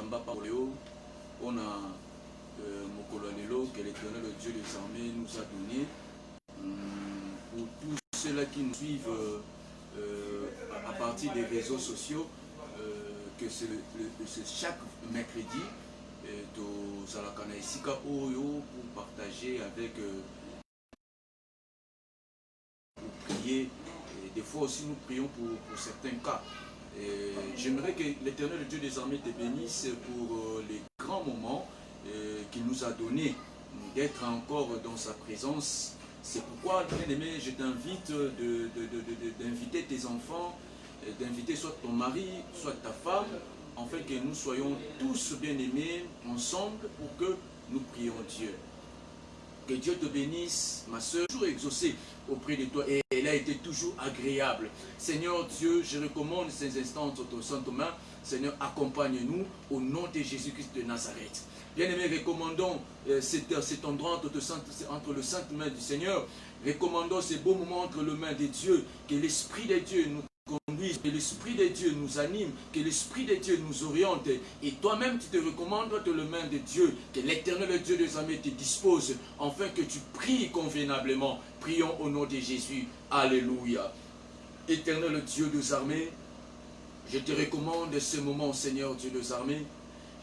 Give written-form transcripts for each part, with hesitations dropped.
Nzamba Paroleo, on a Mokolonelo, que l'Éternel, le Dieu des armées, nous a donné. Pour tous ceux-là qui nous suivent à partir des réseaux sociaux, que c'est chaque mercredi, de Zalakana Isika Oyo, pour partager avec, pour prier. Et des fois aussi, nous prions pour certains cas. J'aimerais que l'Éternel, le Dieu des armées, te bénisse pour les grands moments qu'il nous a donnés d'être encore dans sa présence. C'est pourquoi, bien-aimé, je t'invite d'inviter tes enfants, d'inviter soit ton mari, soit ta femme, afin que nous soyons tous bien-aimés ensemble pour que nous prions Dieu. Que Dieu te bénisse, ma soeur, toujours exaucée auprès de toi, et elle a été toujours agréable. Seigneur Dieu, je recommande ces instants entre tes saintes mains. Seigneur, accompagne-nous au nom de Jésus-Christ de Nazareth. Bien-aimés, recommandons cet endroit entre le sainte main du Seigneur. Recommandons ces beaux moments entre les mains de Dieu, que l'Esprit de Dieu nous conduise, que l'Esprit de Dieu nous anime, que l'Esprit de Dieu nous oriente. Et toi-même, tu te recommandes entre les mains de Dieu, que l'Éternel Dieu des armées te dispose, afin que tu pries convenablement. Prions au nom de Jésus. Alléluia. Éternel Dieu des armées, je te recommande ce moment, Seigneur Dieu des armées.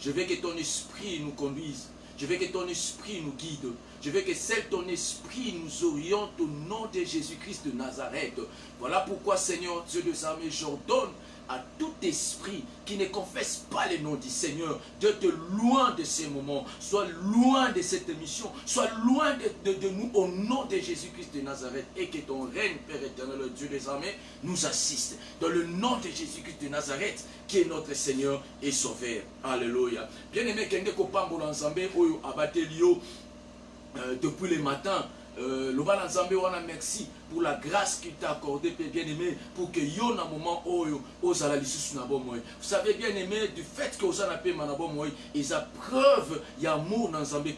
Je veux que ton esprit nous conduise. Je veux que ton esprit nous guide. Je veux que seul ton esprit nous oriente au nom de Jésus-Christ de Nazareth. Voilà pourquoi, Seigneur Dieu des armées, j'ordonne à tout esprit qui ne confesse pas le nom du Seigneur d'être loin de ces moments, soit loin de cette mission, soit loin de nous au nom de Jésus-Christ de Nazareth, et que ton règne, Père éternel, le Dieu des armées, nous assiste dans le nom de Jésus-Christ de Nazareth, qui est notre Seigneur et Sauveur. Alléluia. Bien-aimé, depuis le matin, merci pour la grâce qu'il t'a accordée, bien-aimé, pour que yon a moment vous savez, bien-aimé, du fait que vous en avez ils ont preuve d'amour dans Zambé.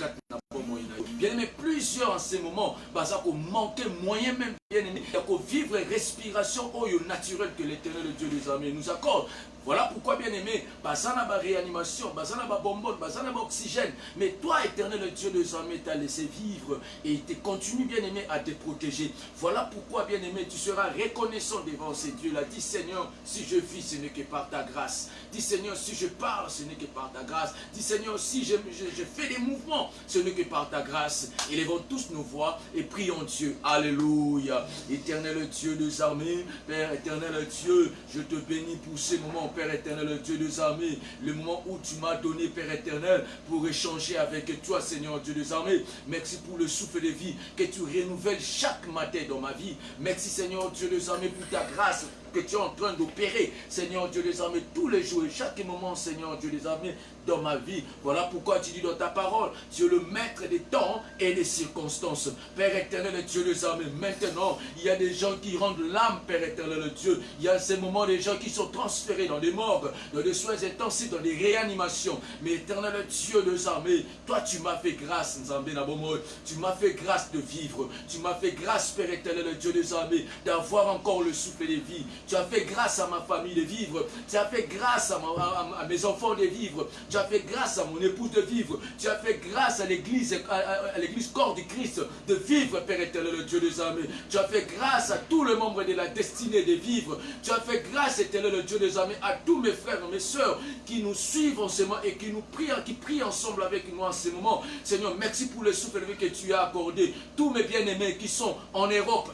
Bien-aimé, plusieurs en ces moments, parce qu'on manquait moyen même, bien-aimé, pour vivre respiration naturelle que l'Éternel Dieu des armées nous accorde. Voilà pourquoi, bien-aimé, bazana ba réanimation, bazana ba bonbonne, bazana ba oxygène. Mais toi, Éternel Dieu des armées, t'as laissé vivre et tu continues, bien-aimé, à te protéger. Voilà pourquoi, bien-aimé, tu seras reconnaissant devant ces dieux-là. Dis, Seigneur, si je vis, ce n'est que par ta grâce. Dis, Seigneur, si je parle, ce n'est que par ta grâce. Dis, Seigneur, si je fais des mouvements, ce n'est que par ta grâce. Élevons tous nos voix et prions Dieu. Alléluia. Éternel Dieu des armées, Père éternel Dieu, je te bénis pour ces moments, Père éternel, Dieu des armées, le moment où tu m'as donné, Père éternel, pour échanger avec toi, Seigneur Dieu des armées. Merci pour le souffle de vie que tu renouvelles chaque matin dans ma vie. Merci, Seigneur Dieu des armées, pour ta grâce que tu es en train d'opérer, Seigneur Dieu des armées, tous les jours et chaque moment, Seigneur Dieu des armées, dans ma vie. Voilà pourquoi tu dis dans ta parole, tu es le maître des temps et des circonstances. Père éternel, Dieu des armées, maintenant, il y a des gens qui rendent l'âme, Père éternel, Dieu. Il y a ces moments des gens qui sont transférés dans des morgues, dans des soins intensifs, dans des réanimations. Mais éternel Dieu des armées, toi tu m'as fait grâce, Nzambé Nabomo. Tu m'as fait grâce de vivre. Tu m'as fait grâce, Père éternel, Dieu des armées, d'avoir encore le souffle de vie. Tu as fait grâce à ma famille de vivre. Tu as fait grâce à mes enfants de vivre. Tu as fait grâce à mon épouse de vivre. Tu as fait grâce à l'église corps du Christ de vivre, Père éternel, Dieu des armées. Tu as fait grâce à tous les membres de la destinée de vivre. Tu as fait grâce, éternel, Dieu des armées, à tous mes frères et mes sœurs qui nous suivent en ce moment et qui nous prient, qui prient ensemble avec nous en ce moment. Seigneur, merci pour le souffle que tu as accordé. Tous mes bien-aimés qui sont en Europe.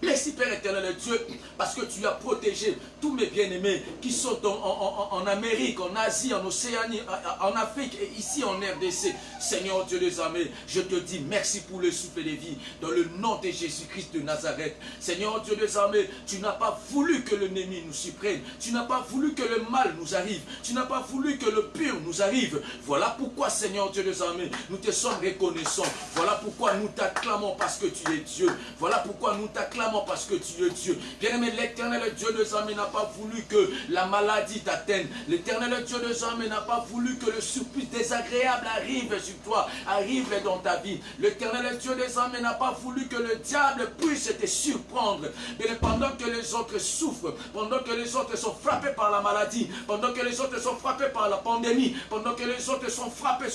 Merci Père éternel Dieu, parce que tu as protégé tous mes bien-aimés qui sont en Amérique, en Asie, en Océanie, en Afrique et ici en RDC. Seigneur Dieu des armées, je te dis merci pour le souffle de vie dans le nom de Jésus-Christ de Nazareth. Seigneur Dieu des armées, tu n'as pas voulu que l'ennemi nous surprenne. Tu n'as pas voulu que le mal nous arrive. Tu n'as pas voulu que le pire nous arrive. Voilà pourquoi, Seigneur Dieu des armées, nous te sommes reconnaissants. Voilà pourquoi nous t'acclamons parce que tu es Dieu. Voilà pourquoi nous t'acclamons simplement parce que tu es Dieu. Bien-aimé, l'éternel Dieu des armées n'a pas voulu que la maladie t'atteigne. L'éternel Dieu des armées n'a pas voulu que le supplice désagréable arrive sur toi, arrive dans ta vie. L'éternel Dieu des armées n'a pas voulu que le diable puisse te surprendre. Mais pendant que les autres souffrent, pendant que les autres sont frappés par la maladie, pendant que les autres sont frappés par la pandémie, pendant que les autres sont frappés,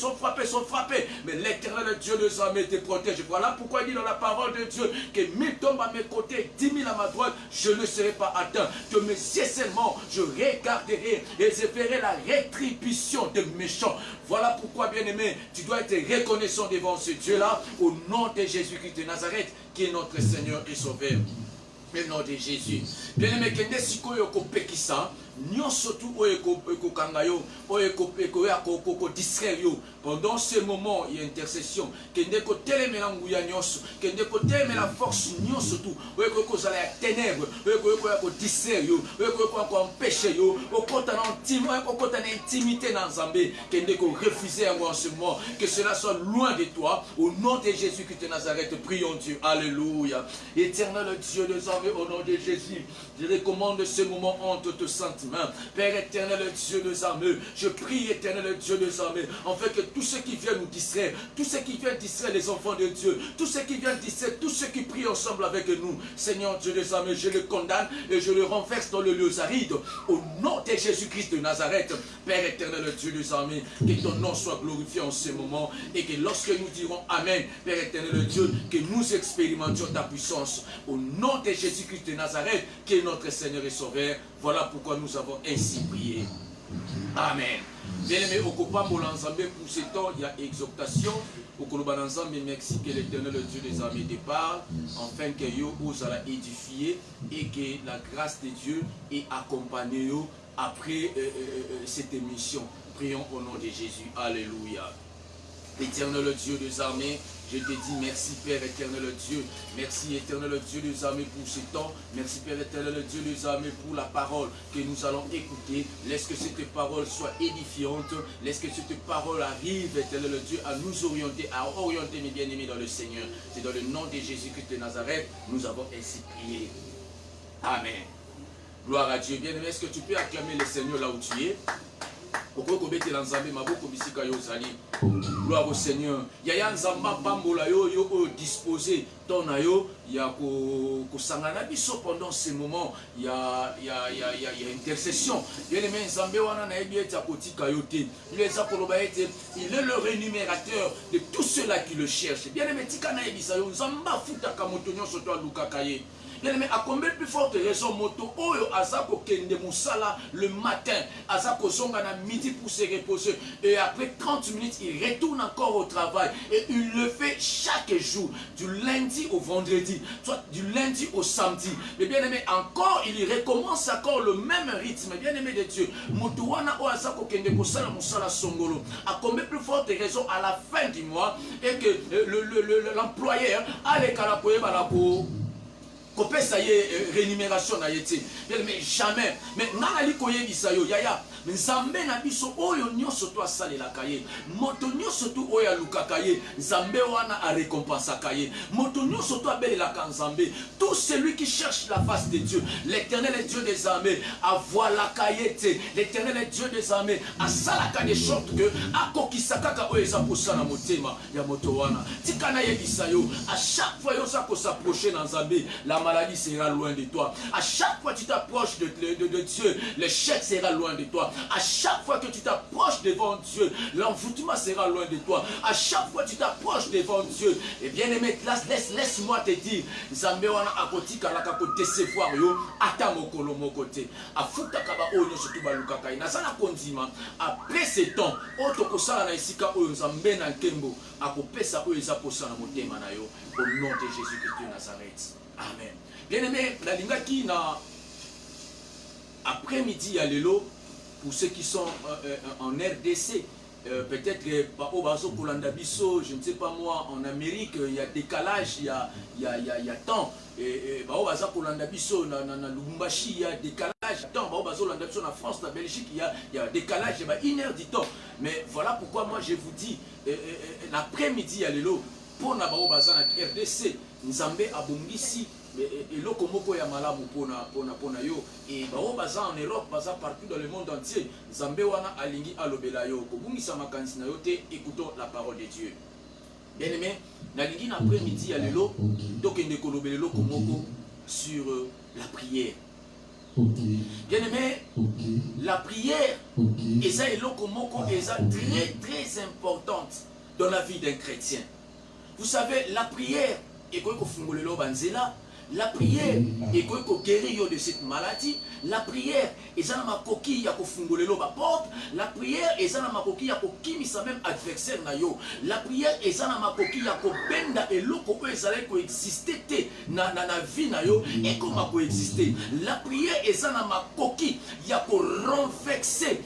mais l'éternel Dieu des armées te protège. Voilà pourquoi il dit dans la parole de Dieu que 1000 tombent à mes côtés, 10 000 à ma droite, je ne serai pas atteint. Que mes yeux seulement, je regarderai et je verrai la rétribution des méchants. Voilà pourquoi, bien-aimé, tu dois être reconnaissant devant ce Dieu-là, au nom de Jésus-Christ de Nazareth, qui est notre Seigneur et Sauveur. Au nom de Jésus. Bien-aimé, que nesiko yo kopekisa, nyon surtout oyo kangayo, oyo distraire yo. Pendant ce moment, il y a intercession. Que ndeko teleme la nguya nyonso, que ndeko teleme la force nyonso tout. Oyo kozala ya ténèbres, oyo distraire yo, oyo empêcher yo, okota na intimité dans Nzambe, que ndeko refuser en ce moment, que cela soit loin de toi. Au nom de Jésus-Christ de Nazareth, prions Dieu. Alléluia. Éternel Dieu des armées, au nom de Jésus, je recommande ce moment entre tes saintes mains. Père éternel Dieu des armées, je prie éternel Dieu des armées, en fait que tous ceux qui viennent nous distraire, tous ceux qui viennent distraire les enfants de Dieu, tous ceux qui viennent distraire, tous ceux qui prient ensemble avec nous, Seigneur Dieu des armées, je le condamne et je le renverse dans le lieu aride, au nom de Jésus-Christ de Nazareth. Père éternel Dieu des armées, que ton nom soit glorifié en ce moment et que lorsque nous dirons Amen, Père éternel Dieu, que nous expérimentions ta puissance, au nom de Jésus-Christ de Nazareth, qui est notre Seigneur et Sauveur. Voilà pourquoi nous avons ainsi prié. Amen. Bien-aimé, au Kopambola Nzambe, pour ce temps, il y a exhortation. Au Koloba Nzambe, merci que l'éternel Dieu des armées déparle, afin que yo osala édifier et que la grâce de Dieu est accompagnée après cette émission. Prions au nom de Jésus. Alléluia. Éternel Dieu des armées, je te dis merci Père éternel Dieu, merci éternel Dieu des armées pour ce temps, merci Père éternel Dieu des armées pour la parole que nous allons écouter. Laisse que cette parole soit édifiante, laisse que cette parole arrive éternel Dieu à nous orienter, mes bien-aimés dans le Seigneur. C'est dans le nom de Jésus-Christ de Nazareth, nous avons ainsi prié. Amen. Gloire à Dieu. Bien-aimé, est-ce que tu peux acclamer le Seigneur là où tu es? Gloire au Seigneur. Yaya nzamba pambola yo disposé ton ayo ya ko sangana biso pendant ce moment il y a intercession. Bien aimé nzambe wana na ebi eta kotika yo te. Il est le rémunérateur de tous ceux-là qui le cherchent. Bien aimé tika na ebisa yo nzamba futa kamotonyo soto lukakaye. Bien aimé, à combien de plus forte raison moto oyo azako kende musala le matin, azako zonga na midi pour se reposer et après 30 minutes il retourne encore au travail et il le fait chaque jour du lundi au vendredi, soit du lundi au samedi. Mais bien aimé, encore il recommence encore le même rythme. Bien aimé de Dieu, moto wana o azako kende musala musala songolo. À combien de plus forte raison à la fin du mois et que l'employeur a les kalakoye balako ça y est rémunération na yete. Mais jamais. Mais nana koye bisayo yaya. Mais Nzambe na biso oyo nyonso to asalela kaye. Moto nyonso to oya luka kaye. Nzambe wana a récompense kaye. Moto nyonso to abelela ka Nzambe. Tout celui qui cherche la face de Dieu, l'Éternel est Dieu des armées, a voilà kayete. L'Éternel est Dieu des armées, a salaka de sorte que akokisaka ka oyo zaposa na motema ya moto wana. Tikana ye bisayo. À chaque fois yo za ko s'approcher dans Nzambe, la maladie sera loin de toi. À chaque fois que tu t'approches de Dieu, l'échec sera loin de toi. À chaque fois que tu t'approches devant Dieu, l'envoûtement sera loin de toi. À chaque fois que tu t'approches devant Dieu, et bien aimé, laisse-moi te dire, Nzambe wana akoti kalaka ko décevoir yo, ata mokolo mokote. Afuta kaba oyo surtout balukaka. Nazana kondima, après ce temps, auto kosala na isika oyo Nzambe na nkembo, akopesa oyo ezaposa na motema na yo, au nom de Jésus-Christ de Nazareth. Amen. Bien aimé, la lingaki na après-midi à l'élo, pour ceux qui sont en RDC, peut-être au Baso Kolandabiso, je ne sais pas moi, en Amérique, il y a décalage, il y a temps. Et au Baso Kolandabiso, dans Lubumbashi, il y a décalage. Au Baso Kolandabiso, en France, en Belgique, il y a décalage, il y a 1 heure du temps. Mais voilà pourquoi moi je vous dis, l'après-midi à l'élo, pour na Baso RDC, Nzambe abongisi eloko moko ya malamu pona yo et bao baza en Europe baza partout dans le monde entier Nzambe wana alingi alobela yo kobungisa makanisi na yo te. Écoutons la parole de Dieu. Bien aimé, nalingi na après-midi ya lelo tokende kolobela eloko moko sur la prière. Bien aimé, la prière eza eloko moko eza très importante dans la vie d'un chrétien. Vous savez, la prière est quoi kofungolelo banzela. La prière est quoi guérir de cette maladie. La prière est ça ma coquille ya kofungolelo ba porte. La prière est ça ma coquille ya kokimisa même adversaire na yo. La prière est ça ma coquille ya kobenda eloko ko ezala ko exister te na vie na yo et comment ko exister. La prière est ça ma coquille ya ko renverser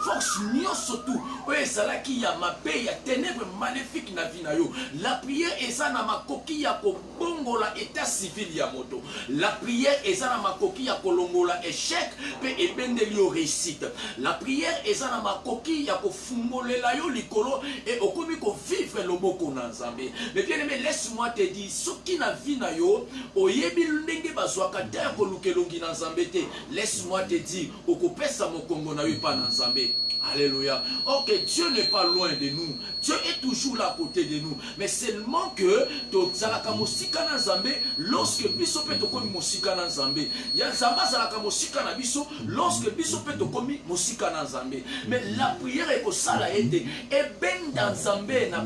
force nyonso tout ko ezala ki ya mabe ya ténèbres maléfiques na vie na yo. La prière est ça ma coquille ya ko bongola état civil ya moto. La prière est ça na makoki ya kolongola échec pe ebendeli yo réussite. La prière est ça na makoki ya kofungolela yo likolo et okomi ko vivre loboko na Nzambe. Mais bien aimé, laisse-moi te dire soki na vie na yo oyebi ndenge bazwaka te ko lukelongi na Nzambe te. Laisse-moi te dire okopesa mokongo na yo pa na Nzambe. Alléluia. Ok, Dieu n'est pas loin de nous. Dieu est toujours là à côté de nous. Mais seulement que tozalaka mosika na Nzambe lorsque biso pe tokomi mosika na Nzambe. Ya Nzambe azalaka mosika na biso lorsque biso pe tokomi mosika na Nzambe. Mais la prière ekosala ete ebenda Nzambe na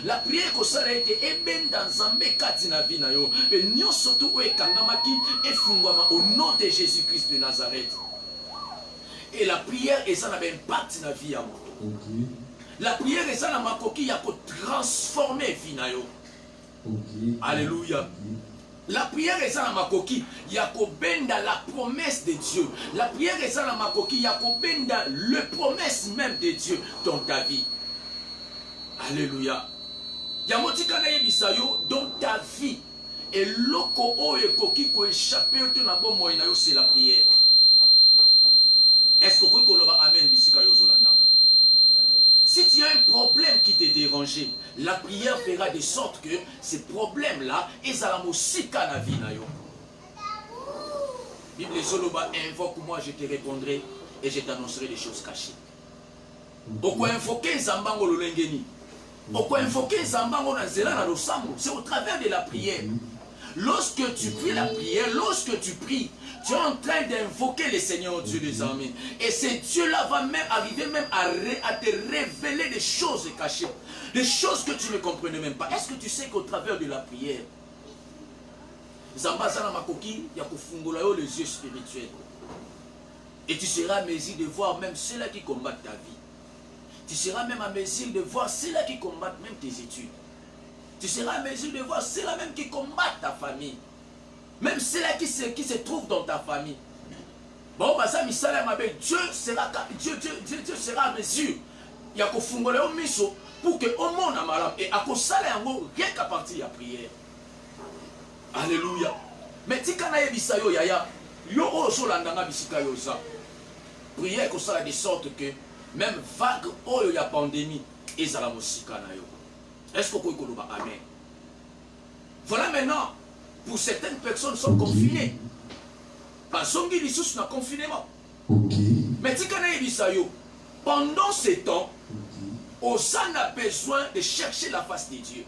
la prière ekosala ete ebenda Nzambe kati na vie na yo. Pe nyonso tu o ekangamaki efungwama au nom de Jésus-Christ de Nazareth. Et la prière est ça n'a pas impact dans la vie à moi. La prière est ça n'a pas coquille à transformer vie na yo. Alléluia. La prière est ça n'a pas coquille ya ko benda la promesse de Dieu. La prière est ça n'a pas coquille ya ko benda le promesse même de Dieu dans ta vie. Alléluia. Ya motika na yebisa yo dans ta vie et loko o e coquille ko échapper te na bon moyen na yo c'est la prière. Est-ce que vous pouvez dire Amen? Si tu as un problème qui te dérange, la prière fera de sorte que ces problèmes-là, ils allaient aussi dans la vie. Bible Zoloba, invoque-moi, je te répondrai et je t'annoncerai des choses cachées. Pourquoi invoquer Zambango Lolengeni? Pourquoi invoquer Zambango Nazela na Losambo? C'est au travers de la prière. Lorsque tu pries la prière, lorsque tu pries, tu es en train d'invoquer le Seigneur Dieu des armées. Et ce Dieu-là va même arriver même à te révéler des choses cachées. Des choses que tu ne comprenais même pas. Est-ce que tu sais qu'au travers de la prière, Zambazana Makoki, Yakufungola les yeux spirituels. Et tu seras à mesure de voir même ceux-là qui combattent ta vie. Tu seras même à mesure de voir ceux-là qui combattent même tes études. Tu seras à mesure de voir ceux-là même qui combattent ta famille. Même ceux-là qui se trouvent dans ta famille. Bon, Dieu sera à mesure. Il y a qu'au miso pour que au monde a malade. Et à cause rien qu'à partir de la prière. Alléluia. Mais si quand il y a yaya, yo oso landanga bisika yo ça. Prière comme ça de sorte que même vague oh il y a pandémie et ça la musika na yo. Est-ce que vous pouvez dire Amen? Voilà maintenant, pour certaines personnes sont confinées. Parce qu'ils sont dans le confinement. Mais si pendant ce temps, on a besoin de chercher la face de Dieu.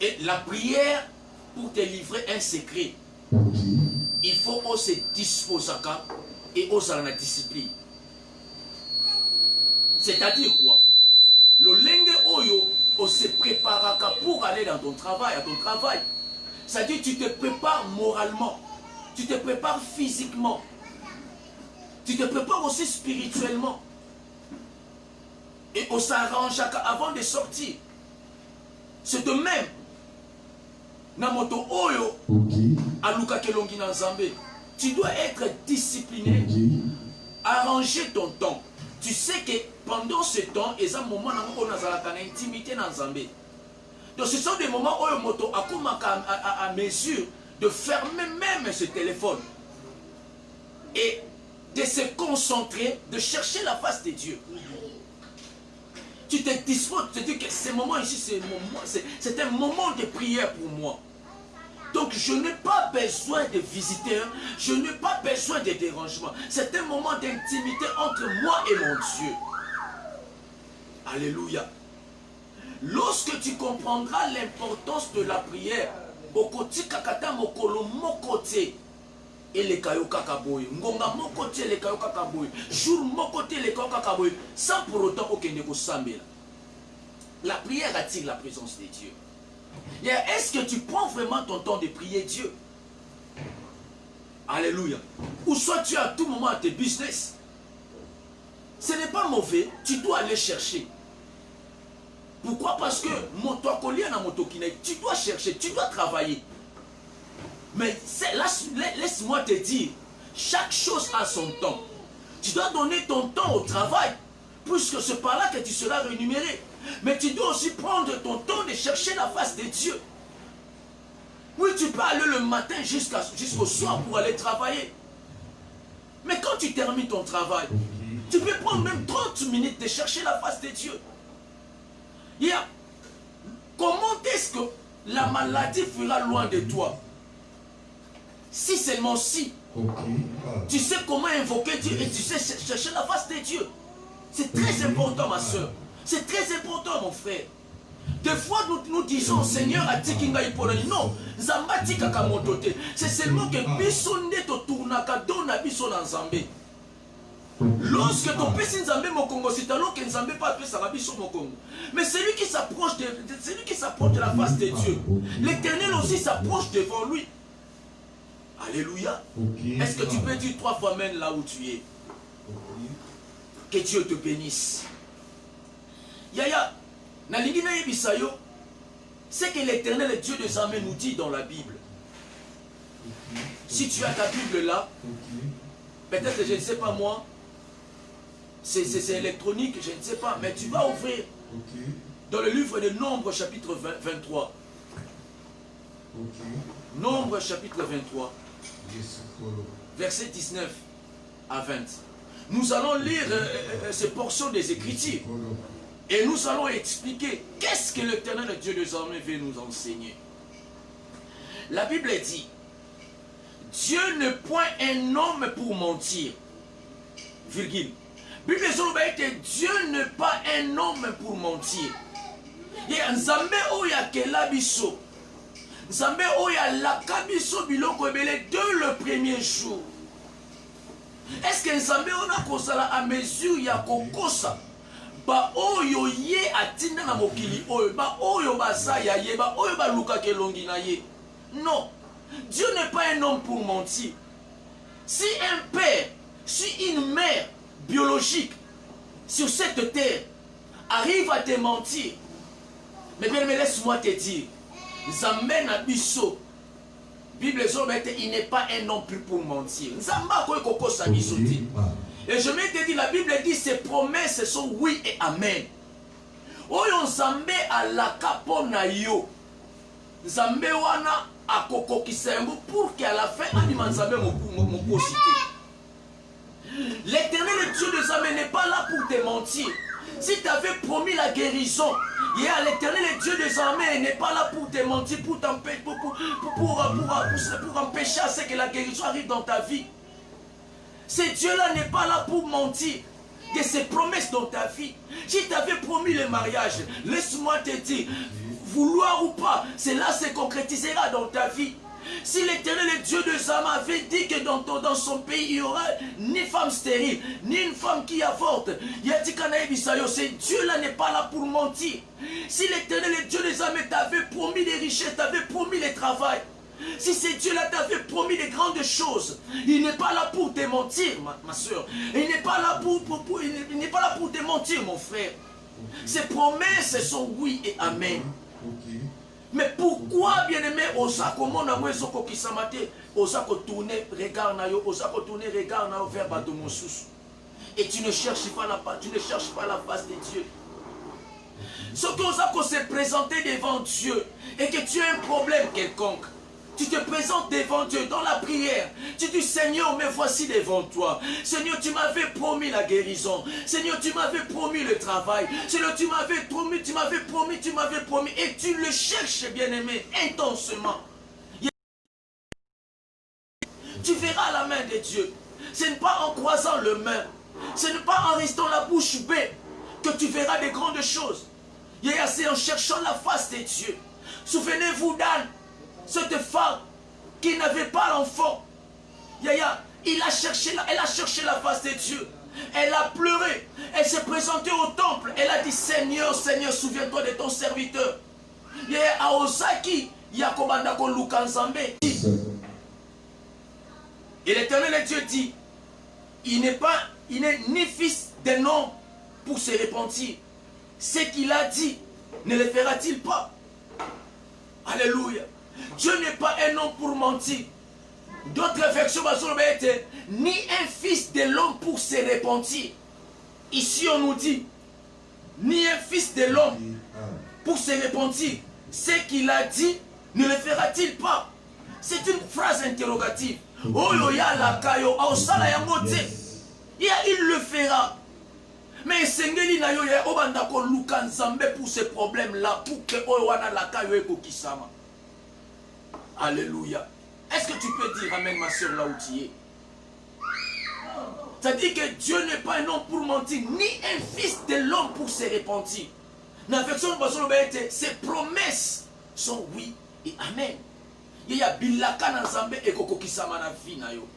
Et la prière, pour te livrer un secret, il faut se disposer et oser la discipline. C'est-à-dire quoi? Le lenge oyo, on se prépare pour aller dans ton travail, à ton travail. C'est-à-dire tu te prépares moralement, tu te prépares physiquement, tu te prépares aussi spirituellement. Et on s'arrange avant de sortir. C'est de même. Namoto oyo, aluka kelongi na Nzambe. Tu dois être discipliné, arranger ton temps. Tu sais que pendant ce temps, il y a un moment où on a une intimité dans Nzambe. Donc ce sont des moments où moto à mesure de fermer même ce téléphone et de se concentrer, de chercher la face de Dieu. Tu te disposes, tu te dis que ce moment ici, c'est un moment de prière pour moi. Donc je n'ai pas besoin de visiteurs, je n'ai pas besoin de dérangements. C'est un moment d'intimité entre moi et mon Dieu. Alléluia. Lorsque tu comprendras l'importance de la prière, okoti kakata mokolo mokote ele kayo kakaboy, ngonga mokote ele kayo kakaboy, jour mokote ele kayo kakaboy, sans pour autant okende ko sambela. La prière attire la présence de Dieu. Est-ce que tu prends vraiment ton temps de prier Dieu? Alléluia. Ou soit tu es à tout moment à tes business. Ce n'est pas mauvais, tu dois aller chercher. Pourquoi? Parce que tu dois chercher, tu dois travailler. Mais laisse-moi te dire, chaque chose a son temps. Tu dois donner ton temps au travail, puisque c'est par là que tu seras rémunéré. Mais tu dois aussi prendre ton temps de chercher la face de Dieu. Oui, tu peux aller le matin jusqu'au soir pour aller travailler. Mais quand tu termines ton travail, tu peux prendre même 30 minutes de chercher la face de Dieu. Comment est-ce que la maladie fuira loin de toi? Si seulement si tu sais comment invoquer Dieu et tu sais chercher la face de Dieu. C'est très important, ma soeur. C'est très important, mon frère. Des fois, nous disons, Seigneur, a dit qu'il non, c'est seulement que Bissonde te tournaka dona Bisson en Zambé. Lorsque ton péché Nzambé mon Congo, c'est alors que Nzambé pas appelé Sarabisson mon Congo. Mais celui qui s'approche de la face de Dieu, l'Éternel aussi s'approche devant lui. Alléluia. Est-ce que tu peux dire 3 fois Amen là où tu es? Que Dieu te bénisse. Yaya, c'est que l'Éternel Dieu des armées nous dit dans la Bible. Si tu as ta Bible là, peut-être, je ne sais pas moi, c'est électronique, je ne sais pas, mais tu vas ouvrir dans le livre de Nombres chapitre 23. Nombres chapitre 23, verset 19 à 20. Nous allons lire ces portions des Écritures. Et nous allons expliquer qu'est-ce que l'Éternel Dieu des armées veut nous enseigner. La Bible dit, Dieu n'est point un homme pour mentir. Virgule. Bible dit, Dieu n'est pas un homme pour mentir. Et Nzambe oya kelabiso. Nzambe oya lakabiso biloko ebele de le premier jour. Est-ce que Nzambe on a kosala à mesure ya kokosa? Ba oyo ye atinda na mokili oyo ba oyo basaya ye ba oyo ba luka kelongi na ye. Non, Dieu n'est pas un homme pour mentir. Si un père, si une mère biologique sur cette terre arrive à te mentir, mais bien laisse-moi te dire, Nzambe na biso, Bible il n'est pas un homme plus pour mentir. Nzamba koy koko sa biso ti. Et je vais te dire, la Bible dit ses promesses sont oui et amen. Oyo Nzambe alaka pona yo. Nzambe wana akoko kisengo pour qu'à la fin anima Nzambe mon cité. L'Éternel Dieu des armées n'est pas là pour te mentir. Si tu avais promis la guérison, l'Éternel Dieu des armées n'est pas là pour te mentir, pour empêcher à ce que la guérison arrive dans ta vie. Ce Dieu-là n'est pas là pour mentir de ses promesses dans ta vie. Si tu avais promis le mariage, laisse-moi te dire, vouloir ou pas, cela se concrétisera dans ta vie. Si l'Éternel Dieu de armées avait dit que dans son pays, il n'y aura ni femme stérile, ni une femme qui avorte, ce Dieu-là n'est pas là pour mentir. Si l'Éternel Dieu des armées t'avait promis les richesses, t'avait promis le travail, si ce Dieu-là t'avait promis de grandes choses, il n'est pas là pour te mentir, ma soeur. Il n'est pas là pour te mentir, mon frère. Ses promesses sont oui et amen. Mais pourquoi, bien-aimé, osako mona mwezoko kisamate, osako tourner regard na yo, osako tourner regard na yo vers bato mosusu. Et tu ne cherches pas la face de Dieu. Ce que osako se présenter devant Dieu et que tu as un problème quelconque. Tu te présentes devant Dieu dans la prière. Tu dis, Seigneur, me voici devant toi. Seigneur, tu m'avais promis la guérison. Seigneur, tu m'avais promis le travail. Seigneur, tu m'avais promis, tu m'avais promis, tu m'avais promis. Et tu le cherches, bien-aimé, intensement. Tu verras la main de Dieu. Ce n'est pas en croisant le main. Ce n'est pas en restant la bouche bée que tu verras de grandes choses. C'est en cherchant la face de Dieu. Souvenez-vous d'Anne, cette femme qui n'avait pas l'enfant. Elle a cherché la face de Dieu. Elle a pleuré. Elle s'est présentée au temple. Elle a dit, Seigneur, Seigneur, souviens-toi de ton serviteur. Aosaki, Yakobandako Lukanzambe. Et l'Éternel Dieu dit, il n'est ni fils d'un homme pour se repentir. Ce qu'il a dit, ne le fera-t-il pas? Alléluia. Dieu n'est pas un homme pour mentir. D'autres versions, ni un fils de l'homme pour se repentir. Ici, on nous dit, ni un fils de l'homme pour se repentir. Ce qu'il a dit, ne le fera-t-il pas? C'est une phrase interrogative. Il le fera. Mais Sengeli na yo ya obanda ko Lukanzambe pour ce problème là pour que owana la kayo ekokisama. Alléluia. Est-ce que tu peux dire amen ma soeur là où tu es? Ça dit que Dieu n'est pas un homme pour mentir, ni un fils de l'homme pour se repentir. Dans la version de ses promesses sont oui et amen. Il y a bilaka na Nzambe ekokokisama na vie na yo.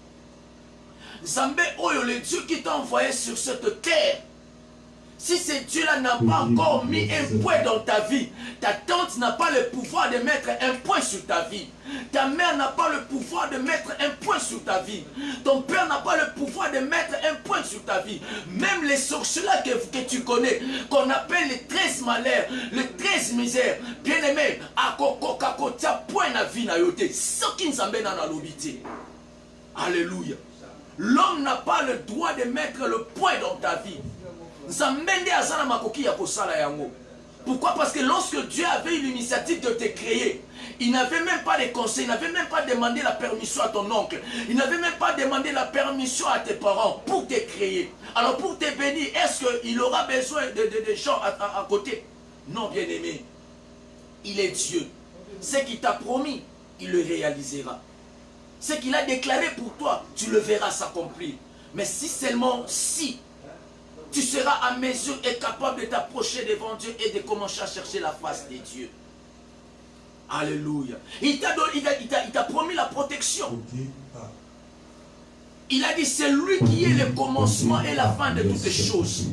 Nzambe oyo le Dieu qui t'a envoyé sur cette terre. Si ce Dieu-là n'a pas encore mis un point dans ta vie, ta tante n'a pas le pouvoir de mettre un point sur ta vie. Ta mère n'a pas le pouvoir de mettre un point sur ta vie. Ton père n'a pas le pouvoir de mettre un point sur ta vie. Même les sorciers-là que tu connais, qu'on appelle les 13 malheurs, les 13 misères, bien aimé, à Koko, tu as point la vie na yote. Ce qui nous amène à l'obité. Alléluia. L'homme n'a pas le droit de mettre le point dans ta vie. Pourquoi? Parce que lorsque Dieu avait eu l'initiative de te créer, il n'avait même pas de conseil, il n'avait même pas demandé la permission à ton oncle, il n'avait même pas demandé la permission à tes parents pour te créer. Alors pour te bénir, est-ce qu'il aura besoin de gens à côté? Non, bien-aimé, il est Dieu. Ce qu'il t'a promis, il le réalisera. Ce qu'il a déclaré pour toi, tu le verras s'accomplir. Mais si seulement si tu seras à mesure et capable de t'approcher devant Dieu et de commencer à chercher la face de Dieu. Alléluia. Il t'a promis la protection. Il a dit, c'est lui qui est le commencement et la fin de toutes les choses.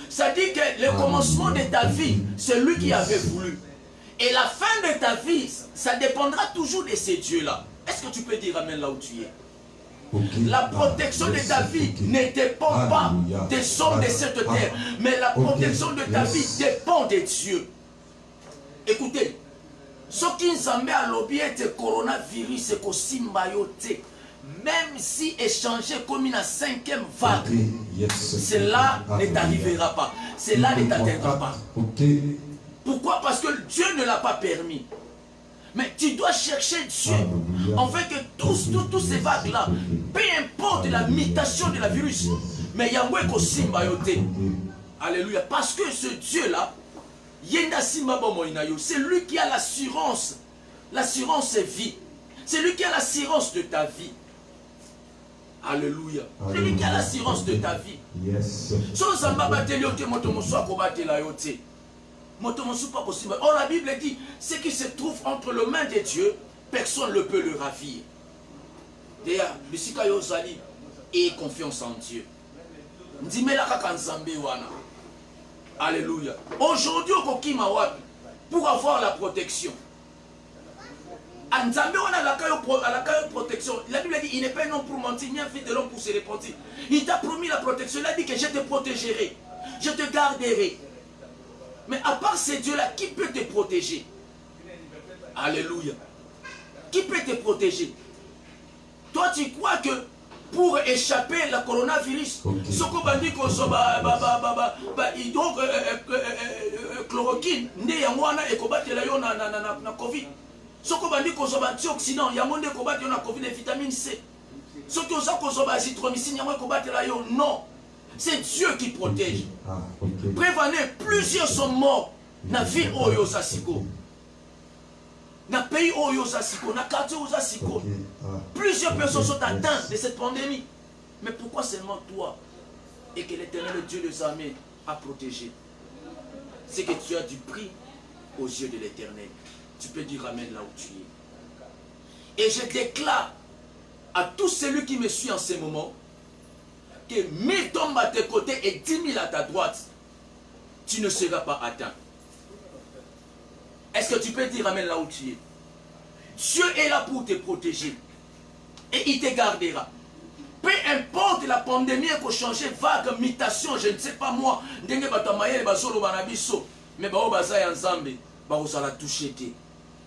Ça dit que le commencement de ta vie, c'est lui qui avait voulu. Et la fin de ta vie, ça dépendra toujours de ces dieux-là. Est-ce que tu peux dire amen là où tu es? La protection de ta vie ne dépend pas des hommes de cette terre, mais la protection de ta vie dépend de Dieu. Écoutez, ce qui nous a mis à l'objet de coronavirus et que même si échanger comme une 5e vague, cela ne t'arrivera pas, cela ne t'atteindra pas. Pourquoi? Parce que Dieu ne l'a pas permis. Mais tu dois chercher Dieu, en fait que tous ces vagues-là, peu importe la mutation de la virus, mais Yahweh Kosimba yote. Alléluia. Parce que ce Dieu-là, c'est lui qui a l'assurance vie. C'est lui qui a l'assurance de ta vie. Alléluia. C'est lui qui a l'assurance de ta vie. Or la Bible dit, ce qui se trouve entre les mains de Dieu, personne ne peut le ravir. D'ailleurs, le Sikayo Zali ait confiance en Dieu. Alléluia. Aujourd'hui, pour avoir la protection, protection. La Bible dit, il n'est pas un homme pour mentir, ni un fils de l'homme pour se repentir. Il t'a promis la protection. Il a dit que je te protégerai, je te garderai. Mais à part ces dieux-là, qui peut te protéger? Alléluia. Qui peut te protéger? Toi, tu crois que pour échapper à la coronavirus, ce qu'on va dire que chloroquine, ne yangwana et combattre la Covid. Ce qu'on va dire qu'on soit antioxydant, il y a monde qui combattre la COVID et vitamine C. Ce qui est qu'on azithromycine, il y a monde qui combattre la yo. Non. C'est Dieu qui protège. Prévenez, plusieurs sont morts. Na ville Oyo Sasiko. Na pays Oyo Sasiko. Na quartier Oyo Sasiko. Plusieurs personnes sont atteintes de cette pandémie. Mais pourquoi seulement toi? Et que l'Éternel, le Dieu des armées, a protégé. C'est que tu as du prix aux yeux de l'Éternel. Tu peux dire Amen là où tu es. Et je déclare à tout celui qui me suit en ce moment que 1000 tombent à tes côtés et 10 000 à ta droite. Tu ne seras pas atteint. Est-ce que tu peux dire Amen là où tu es? Dieu est là pour te protéger. Et il te gardera. Peu importe la pandémie qui a changé, vague, mutation, je ne sais pas moi. Mais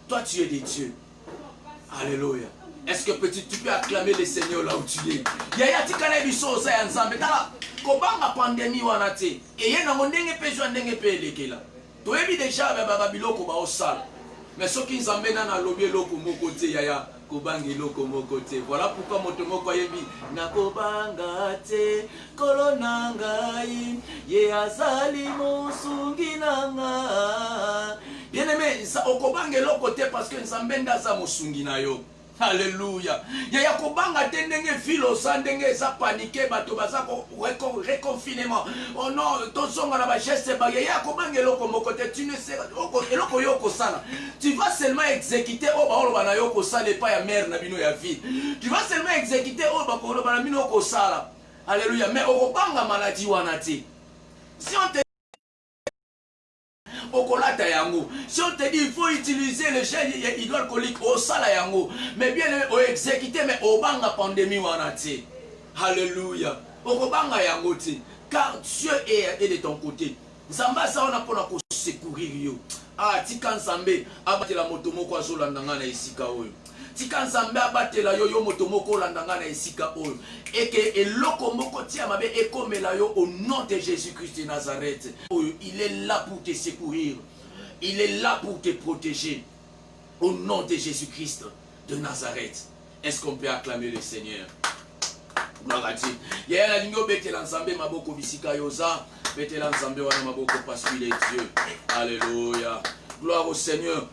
toi tu es des dieux. Alléluia. Est-ce que petit, tu peux acclamer le Seigneur là où tu es? Yaya tikana biso sa ensemble. Tala kobanga pandémie wana te. Et yena mondenge pe jo ndenge pe elekela. To ebi déjà ba biloko ba osala. Mais ce qui nzambe na lobi eloko moko te yaya kobanga eloko moko te. Voilà pourquoi moto moko yebi na kobanga te kolona ngai ye azali musungi nanga. Bien-aimé, okobanga eloko te parce que nzambe ndaza musungi na yo. Alléluia. Yaya kobanga tendenge filo sandenge za paniqué bato baza réconfinement. Oh non, tozonga na ba geste ba yaya kobanga eloko moko te, tu ne sais eloko yoko sala. Tu vas seulement exécuter o ba oloba na yoko sala pas ya mère na bino ya vie. Tu vas seulement exécuter o ba oloba na bino ko sala. Alléluia. Mais okobanga maladie wana te. Si on te si on te dit il faut utiliser le gel hydroalcoolique au sala yango, mais bien au exécuter mais au banga pandémie wanati. Alléluia. Au banga yango ti, car Dieu est de ton côté. Zamba ça on a pour nous secourir yo. Ah tika nzambe abate la moto moko azolandanga na esika oyo. Tika nzambe abate la yo moto moko landanga na esika oyo. Et que eloko moko tia mabe ekomela yo au nom de Jésus-Christ de Nazareth. Il est là pour te secourir. Il est là pour te protéger. Au nom de Jésus-Christ de Nazareth. Est-ce qu'on peut acclamer le Seigneur? Gloire à Dieu. Yaya la lingo bete l'ensemble maboko bisika yoza. Bete l'ensemble wana maboko parce qu'il est Dieu. Alléluia. Gloire au Seigneur.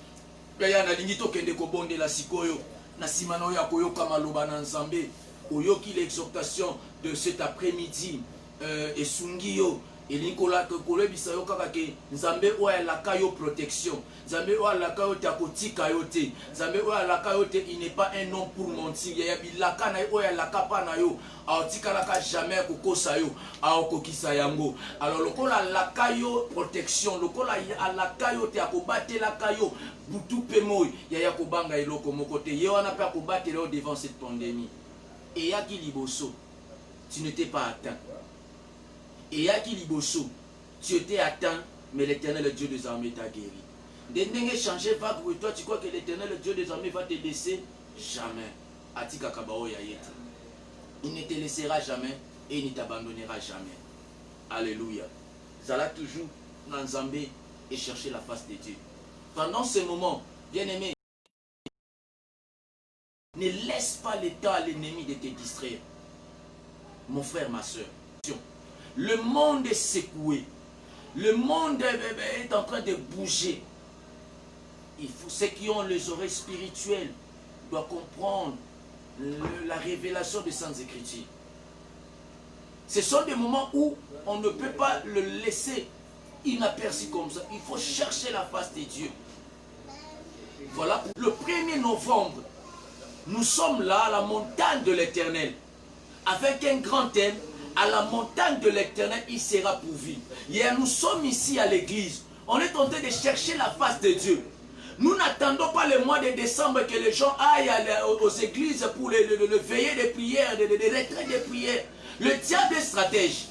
Yaya na lingito kende kobonde la sikoyo. Na simano ya koyoka maloba na nzambe. Oyoki l'exhortation de cet après-midi. Et sungiyo. Et Nicolas kolebisa yo kaka ke nzambe oya laka yo protection. Nzambe oya laka yo takotika yo te. Nzambe oya laka yo te, il n'est pas un nom pour mentir. Ya bilaka na oya laka pa na yo. Aotika laka jamais kokosa yo. Aokokisa yango. Alors lokola laka yo protection, lokola laka yo te akobate laka yo butu pemoy. Ya kobanga eloko moko te. Ye wana pa kobate yo devant cette pandémie. Et yaki liboso, tu n'étais pas atteint. Et Yaki Liboso, tu étais atteint, mais l'Éternel, le Dieu des armées, t'a guéri. Dès changer vague pour toi, tu crois que l'Éternel, le Dieu des armées, va te laisser? Jamais. Atika Kabao Yayeta. Il ne te laissera jamais et il ne t'abandonnera jamais. Alléluia. Zala toujours dans Zambé et chercher la face de Dieu. Pendant ce moment, bien-aimé, ne laisse pas le temps à l'ennemi de te distraire. Mon frère, ma soeur. Le monde est secoué. Le monde est en train de bouger. Il faut, ceux qui ont les oreilles spirituelles doivent comprendre la révélation des Saintes Écritures. Ce sont des moments où on ne peut pas le laisser inaperçu comme ça. Il faut chercher la face de Dieu. Voilà. Le 1er novembre, nous sommes là à la montagne de l'Éternel. Avec un grand thème. À la montagne de l'Éternel, il sera pourvu. Hier, nous sommes ici à l'église. On est en train de chercher la face de Dieu. Nous n'attendons pas le mois de décembre que les gens aillent aux églises pour le veiller de prières, les retraites de prières. Le diable est stratège.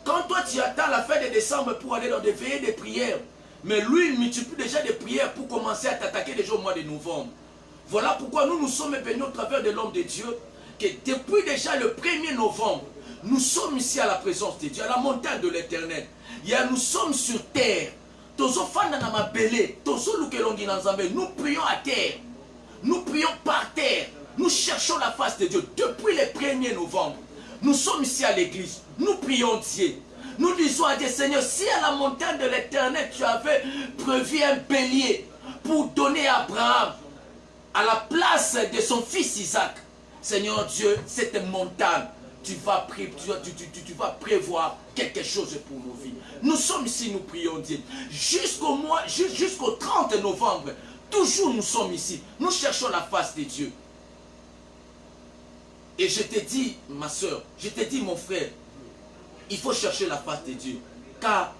Quand toi tu attends la fin de décembre pour aller dans des veillées de prières, mais lui il multiplie déjà des prières pour commencer à t'attaquer déjà au mois de novembre. Voilà pourquoi nous nous sommes bénis au travers de l'homme de Dieu, que depuis déjà le 1er novembre, nous sommes ici à la présence de Dieu, à la montagne de l'Éternel. Nous sommes sur terre. Nous prions à terre. Nous prions par terre. Nous cherchons la face de Dieu. Depuis le 1er novembre, nous sommes ici à l'église. Nous prions Dieu. Nous disons à Dieu, Seigneur, si à la montagne de l'Éternel, tu avais prévu un bélier pour donner à Abraham à la place de son fils Isaac, Seigneur Dieu, cette montagne, tu vas prévoir quelque chose pour nos vies. Nous sommes ici, nous prions Dieu. Jusqu'au 30 novembre, toujours nous sommes ici. Nous cherchons la face de Dieu. Et je te dis, ma soeur, je te dis, mon frère, il faut chercher la face de Dieu. Car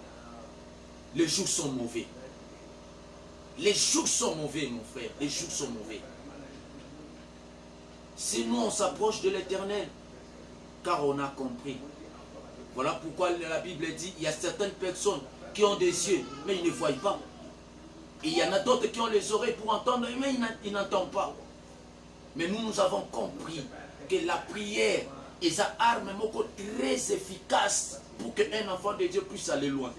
les jours sont mauvais. Les jours sont mauvais, mon frère. Les jours sont mauvais. Si nous, on s'approche de l'Éternel, car on a compris. Voilà pourquoi la Bible dit, il y a certaines personnes qui ont des yeux, mais ils ne voient pas. Et il y en a d'autres qui ont les oreilles pour entendre, mais ils n'entendent pas. Mais nous avons compris que la prière est une arme très efficace pour qu'un enfant de Dieu puisse aller loin.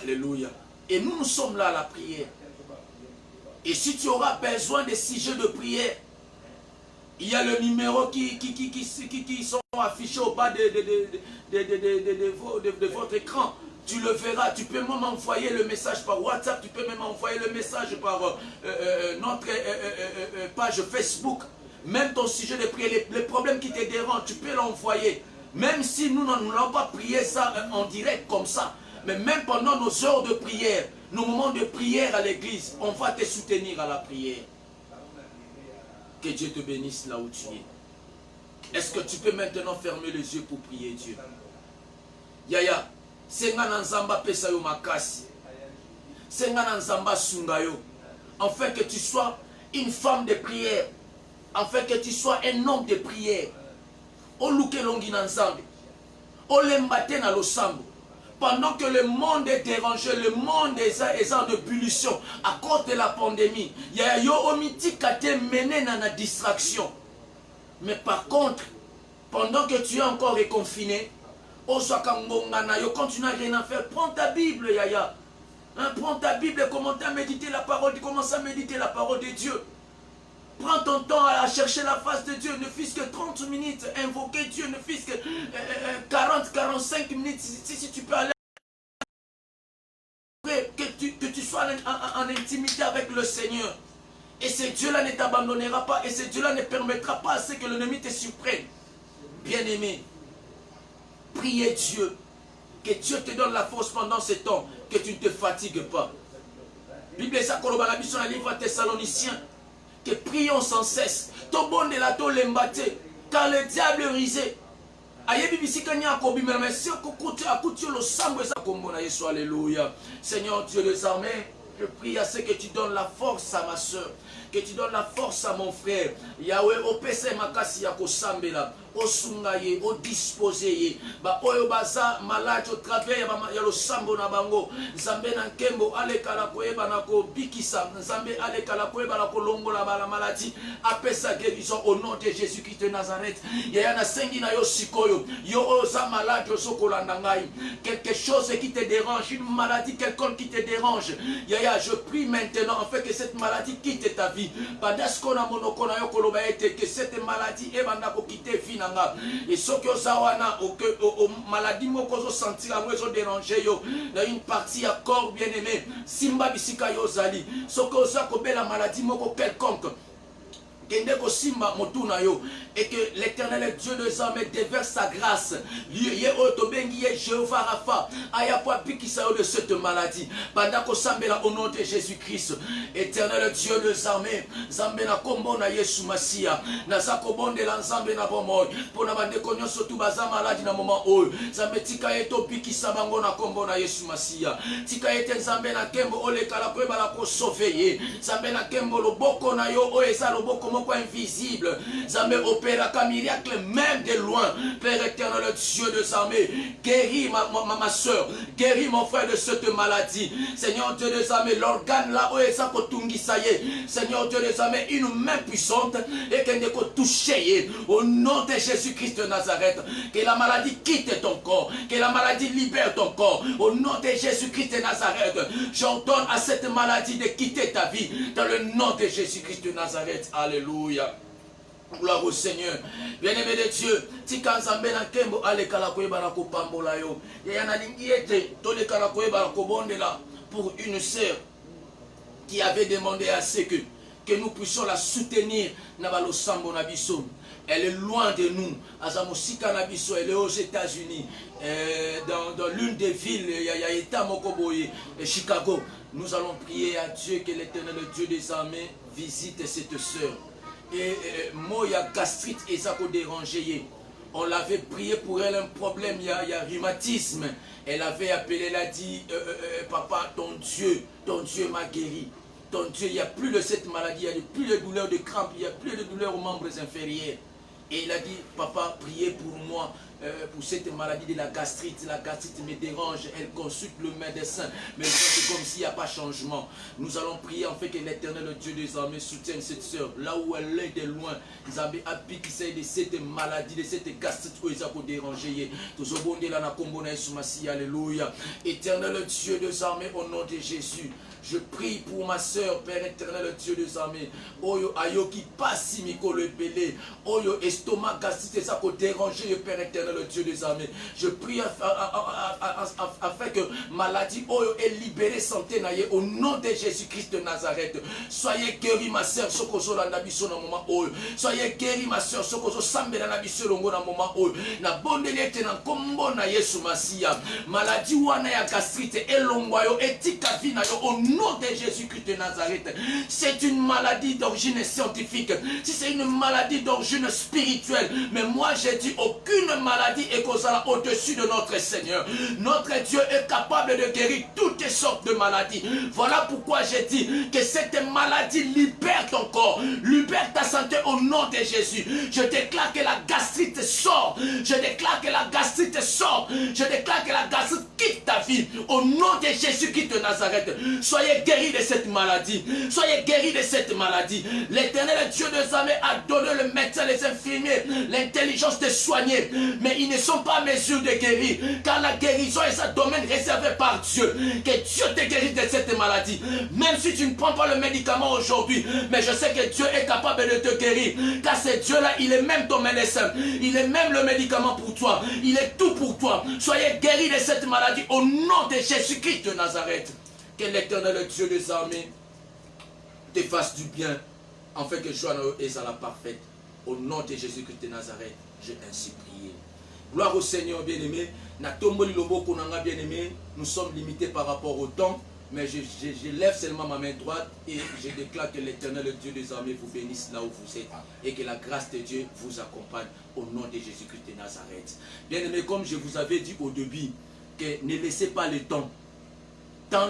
Alléluia. Et nous sommes là à la prière. Et si tu auras besoin de sujets de prière, il y a le numéro qui sont affichés au bas de votre écran. Tu le verras, tu peux même envoyer le message par WhatsApp, tu peux même envoyer le message par notre page Facebook. Même ton sujet de prière, les problèmes qui te dérangent, tu peux l'envoyer. Même si nous n'allons pas prier ça en direct comme ça, mais même pendant nos heures de prière, nos moments de prière à l'église, on va te soutenir à la prière. Que Dieu te bénisse là où tu es. Est-ce que tu peux maintenant fermer les yeux pour prier Dieu? Yaya, senga nzamba pesa yo makasi. Senga nzamba sunga yo. Afin que tu sois une femme de prière. Afin que tu sois un homme de prière. Oluke longi nanzambe. Olembate na losambo. Pendant que le monde est dérangé, le monde est en ébullition à cause de la pandémie, il y a yo omiti kate mené dans la distraction. Mais par contre, pendant que tu es encore confiné, quand tu n'as rien à faire, prends ta Bible, Yaya. Hein, prends ta Bible et commence à méditer la parole, commence à méditer la parole de Dieu. Prends ton temps à chercher la face de Dieu, ne fût-ce que 30 minutes, invoquer Dieu, ne fût-ce que 40-45 minutes, si tu peux aller, que tu sois en intimité avec le Seigneur. Et ce Dieu-là ne t'abandonnera pas, et ce Dieu-là ne permettra pas à ce que l'ennemi te surprenne. Bien-aimé, priez Dieu, que Dieu te donne la force pendant ce temps, que tu ne te fatigues pas. Bible est ça, dans le livre Thessaloniciens, que prions sans cesse. Car le diable est risé. Seigneur Dieu des armées, je prie à ce que tu donnes la force à ma soeur, que tu donnes la force à mon frère. Yahweh, au PC makasi ya kosambela, au sungaye, au disposé, ba oyo baza malade au travers ya lo sambo na bango. Nzambe na nkembo alekala koyeba na ko bikisa, Nzambe alekala koyeba na ko longola la maladie, apesa guérison au nom de Jésus-Christ de Nazareth. Yaya na sengi na yo sikoyo, yo oza malade yo sokolanda ngai. Quelque chose qui te dérange, une maladie quelconque qui te dérange. Yaya, je prie maintenant en fait que cette maladie quitte ta vie. Que cette maladie est quitter finanga. Et ce que ça wana au maladie moko sentir moi zo déranger yo dans une partie à corps bien aimé. Simba bisika yo zali. Ce que ça ko bela maladie moko quelconque. Et que l'Éternel Dieu des armées déverse sa grâce. Jéhovah Rapha, de cette maladie. Pendant qu'on s'embête au nom de Jésus-Christ, Éternel Dieu des armées, Zambena Kombo na Yesu Masia, Nazakobon de l'ensemble na Bomoy, pour na bande konyo surtout baza maladie na moment où Zambetika eto piki sabango na Kombo na Yesu Masia, Tika ete Zambena Kembo ole kala kweba la ko sauver, Zambena Kembo lo boko na yo o eza lo boko moko invisible. Zambé opérera miracle même de loin. Père éternel, Dieu des armées, guéris ma soeur, guéris mon frère de cette maladie. Seigneur Dieu des armées, l'organe là où est ça kotungi ça y est. Seigneur Dieu des armées, une main puissante et qu'elle ne touche au nom de Jésus-Christ de Nazareth. Que la maladie quitte ton corps, que la maladie libère ton corps. Au nom de Jésus-Christ de Nazareth, j'ordonne à cette maladie de quitter ta vie dans le nom de Jésus-Christ de Nazareth. Alléluia. Gloire au Seigneur. Bien-aimé de Dieu, si quand Zambé na kembo ale kala koyeba na kopambola yo. Et yana lingi ete to le kala koyeba na kobondela pour une sœur qui avait demandé à ce que nous puissions la soutenir na balosambo na biso. Elle est loin de nous. Azamosika na biso, elle est aux États-Unis, dans l'une des villes, il y a État Mokoboye, Chicago. Nous allons prier à Dieu que l'Éternel, le Dieu des armées, visite cette sœur. Et moi, il y a gastrite et ça peut déranger. On l'avait prié pour elle, un problème, il y a rhumatisme. Elle avait appelé, elle a dit, papa, ton Dieu m'a guéri. Ton Dieu, il n'y a plus de cette maladie, il n'y a plus de douleurs de crampes, il n'y a plus de douleurs aux membres inférieurs. Et il a dit, papa, priez pour moi, pour cette maladie de la gastrite me dérange, elle consulte le médecin, mais c'est comme s'il n'y a pas de changement. Nous allons prier en fait que l'Éternel, le Dieu des armées, soutienne cette sœur, là où elle est de loin. Ils avaient appris de cette maladie, de cette gastrite où ils ont dérangé. Alléluia. Éternel Dieu des armées, au nom de Jésus, je prie pour ma soeur, Père éternel, Dieu des armées. Oyo ayoki pasi miko le belé. Oyo estomac gastrite ça ko déranger, Père éternel, Dieu des armées. Je prie afin que maladie oyo est libérée santé naye au nom de Jésus-Christ de Nazareth. Soyez guéris ma soeur, sokozo la nabiso na moment oyo. Soyez guéris ma soeur, sokozo sambe na nabiso longo na moment oyo. Na bondeli ete na kombo na Yesu Masia. Maladie wana ya gastrite elongwa yo etika vi na yo au nom de Jésus-Christ de Nazareth. C'est une maladie d'origine scientifique, si c'est une maladie d'origine spirituelle, mais moi j'ai dit aucune maladie est causale au-dessus de notre Seigneur. Notre Dieu est capable de guérir toutes sortes de maladies. Voilà pourquoi j'ai dit que cette maladie libère ton corps, libère ta santé au nom de Jésus. Je déclare que la gastrite sort, je déclare que la gastrite sort, je déclare que la gastrite quitte ta vie au nom de Jésus-Christ de Nazareth. Soyez guéris de cette maladie. Soyez guéris de cette maladie. L'Éternel Dieu des armées a donné le médecin, les infirmiers, l'intelligence de soigner. Mais ils ne sont pas en mesure de guérir. Car la guérison est un domaine réservé par Dieu. Que Dieu te guérisse de cette maladie. Même si tu ne prends pas le médicament aujourd'hui. Mais je sais que Dieu est capable de te guérir. Car ce Dieu-là, il est même ton médecin. Il est même le médicament pour toi. Il est tout pour toi. Soyez guéris de cette maladie au nom de Jésus-Christ de Nazareth. Que l'Éternel Dieu des armées te fasse du bien, afin que Joanne est à la parfaite. Au nom de Jésus-Christ de Nazareth, j'ai ainsi prié. Gloire au Seigneur bien-aimé. Bien-aimé, nous sommes limités par rapport au temps, mais je lève seulement ma main droite et je déclare que l'Éternel, le Dieu des armées, vous bénisse là où vous êtes et que la grâce de Dieu vous accompagne au nom de Jésus-Christ de Nazareth. Bien-aimé, comme je vous avais dit au début, que ne laissez pas le temps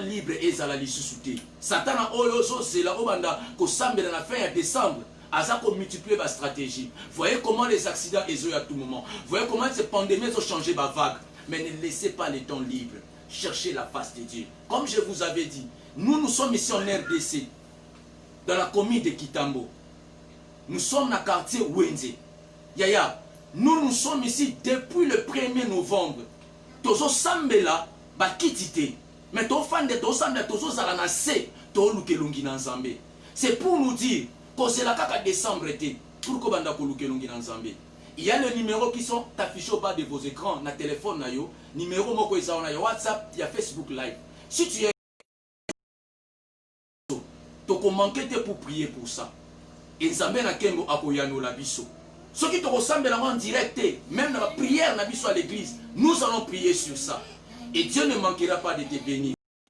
libre et à la lissusouté. Satan a oloso c'est la obanda ko sambe dans la fin de décembre. Asa ko multiplier ma stratégie. Voyez comment les accidents sont à tout moment. Voyez comment ces pandémies ont changé ma vague. Mais ne laissez pas les temps libres. Cherchez la face de Dieu. Comme je vous avais dit, nous sommes ici en RDC, dans la commune de Kitambo. Nous sommes dans le quartier Wenze. Yaya, nous sommes ici depuis le 1er novembre. Tozo Sambela, Bakitite. Mais ton fan de ton sang de ton zalanase, ton lukelungi nan Zambé. C'est pour nous dire que c'est la caca décembre été. Pourquoi banda ko lukelungi nan Zambé? Il y a les numéros qui sont affichés au bas de vos écrans, na téléphone na yo, numéro moko eza na yo WhatsApp, il y a Facebook Live. Si tu es to manquer pour prier pour ça. Et Zambé na kengo akoyano la biso. Ceux qui te ressemblent en direct, même dans la prière na biso à l'église, nous allons prier sur ça. Et Dieu ne manquera pas de te bénir.